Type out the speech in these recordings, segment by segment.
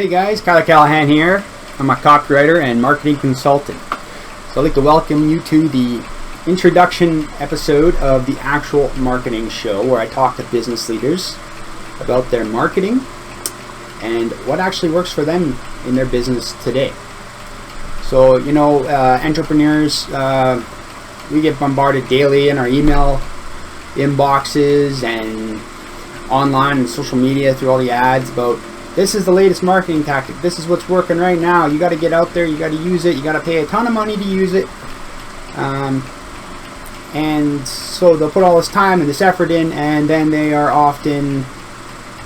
Hey guys, Cuyler Callahan here. I'm a copywriter and marketing consultant. So I'd like to welcome you to the introduction episode of the actual marketing show, where I talk to business leaders about their marketing and what actually works for them in their business today. So, entrepreneurs, we get bombarded daily in our email inboxes and online and social media through all the ads about this is the latest marketing tactic, this is what's working right now, you got to get out there, you got to use it, you got to pay a ton of money to use it. And so they'll put all this time and this effort in, and then they are often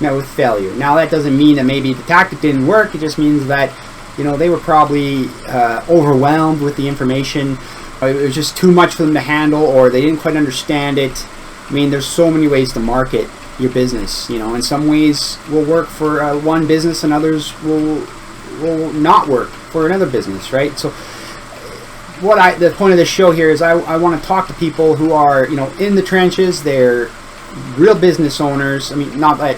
met with failure. Now that doesn't mean that maybe the tactic didn't work, it just means that they were probably overwhelmed with the information. It was just too much for them to handle, or they didn't quite understand it. I mean, there's so many ways to market your business. In some ways will work for one business, and others will not work for another business, right? So the point of this show here is I want to talk to people who are in the trenches. They're real business owners. I mean, not that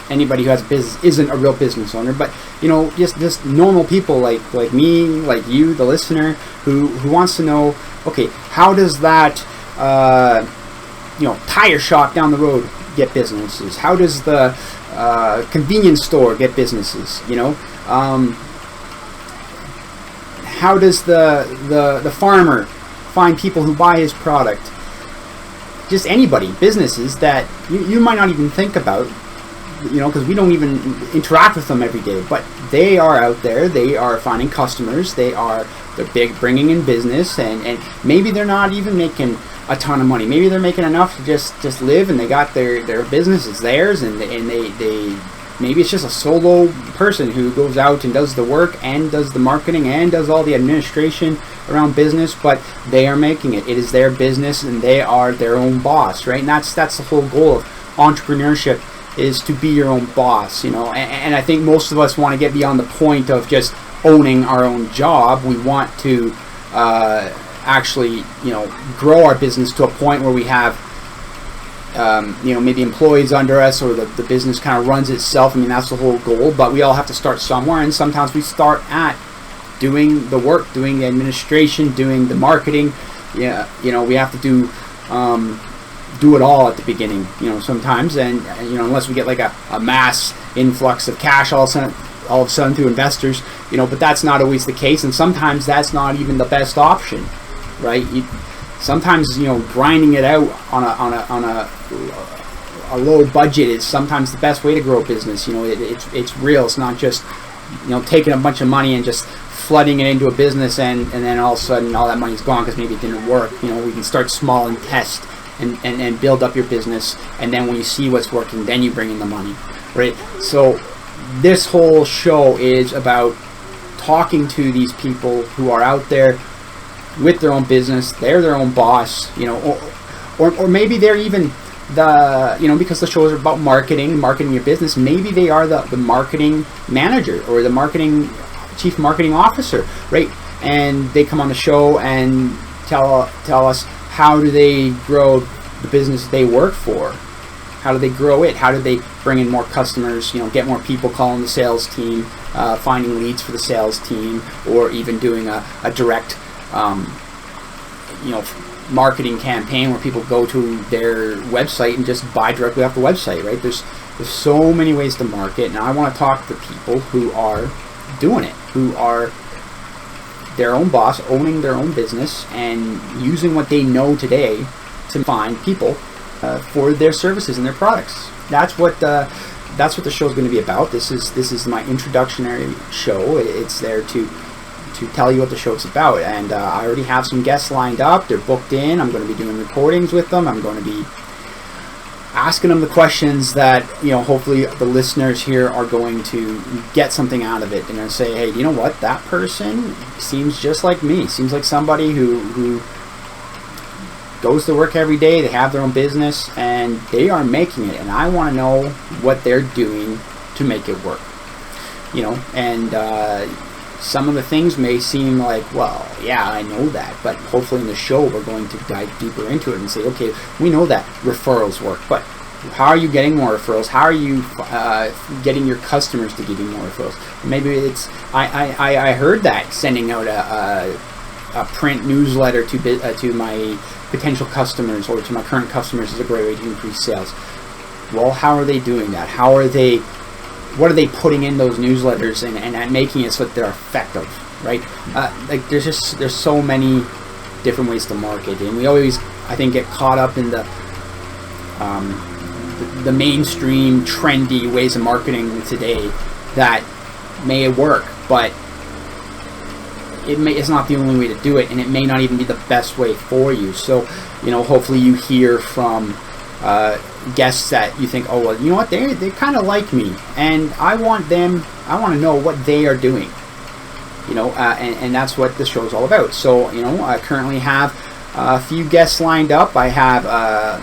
anybody who has a business isn't a real business owner, but just normal people like me, like you, the listener, who wants to know, okay, how does that tire shop down the road get businesses? How does the convenience store get businesses? How does the farmer find people who buy his product? Just anybody, businesses that you might not even think about, because we don't even interact with them every day, but they are out there, they are finding customers, they're big, bringing in business, and maybe they're not even making a ton of money. Maybe they're making enough to just live, and they got their business is theirs, and they maybe it's just a solo person who goes out and does the work and does the marketing and does all the administration around business, but they are making it. It is their business, and they are their own boss, right? And that's the whole goal of entrepreneurship, is to be your own boss, and I think most of us want to get beyond the point of just owning our own job. We want to actually grow our business to a point where we have maybe employees under us, or the business kind of runs itself. I mean, that's the whole goal, but we all have to start somewhere, and sometimes we start at doing the work, doing the administration, doing the marketing. We have to do it all at the beginning, sometimes, and unless we get like a mass influx of cash all of a sudden through investors, but that's not always the case, and sometimes that's not even the best option, right? Sometimes grinding it out on a low budget is sometimes the best way to grow a business. It's real. It's not just taking a bunch of money and just flooding it into a business, and then all of a sudden all that money's gone because maybe it didn't work. We can start small and test and build up your business, and then when you see what's working, then you bring in the money, right? So this whole show is about talking to these people who are out there with their own business. They're their own boss, or maybe they're even because the show is about marketing your business, maybe they are the marketing manager or the chief marketing officer, right? And they come on the show and tell us, how do they grow the business they work for? How do they grow it? How do they bring in more customers, get more people calling the sales team, finding leads for the sales team, or even doing a direct marketing campaign where people go to their website and just buy directly off the website, right? There's so many ways to market, and I want to talk to people who are doing it, who are their own boss, owning their own business, and using what they know today to find people for their services and their products. That's what the show is going to be about. This is my introductory show. It's there to tell you what the show's about, and I already have some guests lined up. They're booked in. I'm going to be doing recordings with them. I'm going to be asking them the questions that hopefully the listeners here are going to get something out of it, and they'll say, hey, you know what, that person seems just like me. Seems like somebody who goes to work every day. They have their own business and they are making it, and I want to know what they're doing to make it work. And some of the things may seem like, well, yeah, I know that, but hopefully in the show we're going to dive deeper into it and say, okay, we know that referrals work, but How are you getting more referrals? How are you getting your customers to give you more referrals? Maybe it's I heard that sending out a print newsletter to my potential customers or to my current customers is a great way to increase sales. Well, how are they doing that? What are they putting in those newsletters and making it so that they're effective, right? Like there's so many different ways to market, and we always, I think, get caught up in the mainstream trendy ways of marketing today that may work, but it's not the only way to do it, and it may not even be the best way for you. So, hopefully you hear from guests that you think, oh, well, you know what, they kind of like me, and I want to know what they are doing, and that's what this show is all about. So, I currently have a few guests lined up. I have a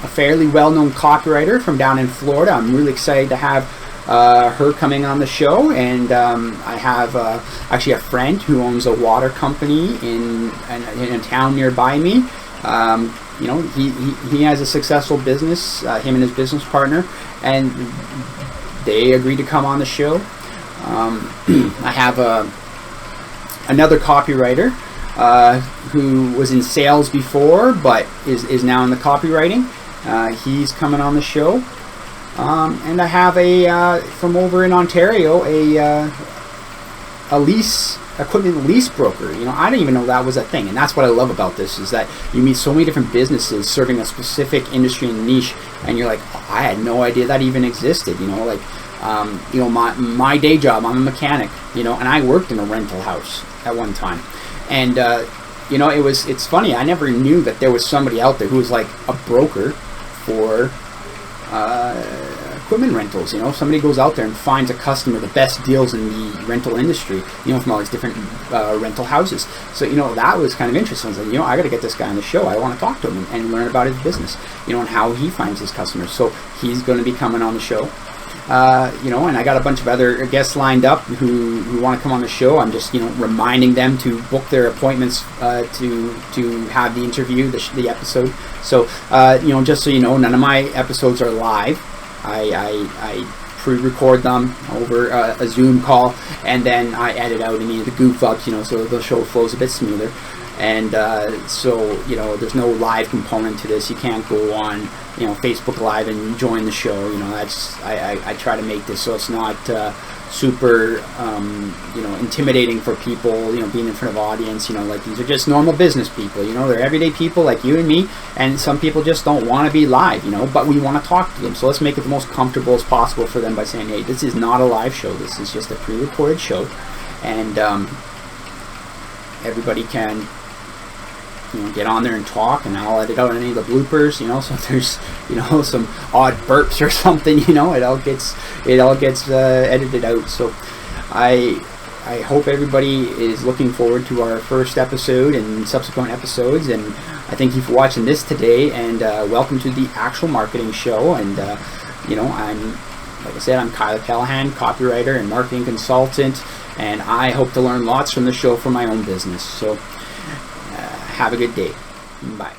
fairly well-known copywriter from down in Florida. I'm really excited to have her coming on the show, and I have actually a friend who owns a water company in a town nearby me. He has a successful business, him and his business partner, and they agreed to come on the show. I have another copywriter who was in sales before but is now in the copywriting. He's coming on the show. And I have from over in Ontario, a equipment lease broker. I didn't even know that was a thing, and that's what I love about this, is that you meet so many different businesses serving a specific industry and niche, and you're like, oh, I had no idea that even existed. My day job, I'm a mechanic, and I worked in a rental house at one time, and it's funny, I never knew that there was somebody out there who was like a broker for equipment rentals. Somebody goes out there and finds a customer the best deals in the rental industry, from all these different rental houses. So that was kind of interesting. I was like, I got to get this guy on the show. I want to talk to him and learn about his business, and how he finds his customers. So he's going to be coming on the show. And I got a bunch of other guests lined up who want to come on the show. I'm just, reminding them to book their appointments to have the interview, the episode. So, just so you know, none of my episodes are live. I pre-record them over a Zoom call, and then I edit out any of the goof ups, so the show flows a bit smoother. And so, there's no live component to this. You can't go on, Facebook Live and join the show. I try to make this so it's not super, intimidating for people, being in front of audience. Like, these are just normal business people. They're everyday people like you and me. And some people just don't want to be live, but we want to talk to them. So let's make it the most comfortable as possible for them by saying, hey, this is not a live show. This is just a pre-recorded show. And everybody can get on there and talk, and I'll edit out any of the bloopers, so if there's, some odd burps or something, it all gets edited out. So I hope everybody is looking forward to our first episode and subsequent episodes, and I thank you for watching this today, and welcome to the Actual Marketing Show. And like I said, I'm Cuyler Callahan, copywriter and marketing consultant, and I hope to learn lots from the show for my own business. So have a good day. Bye.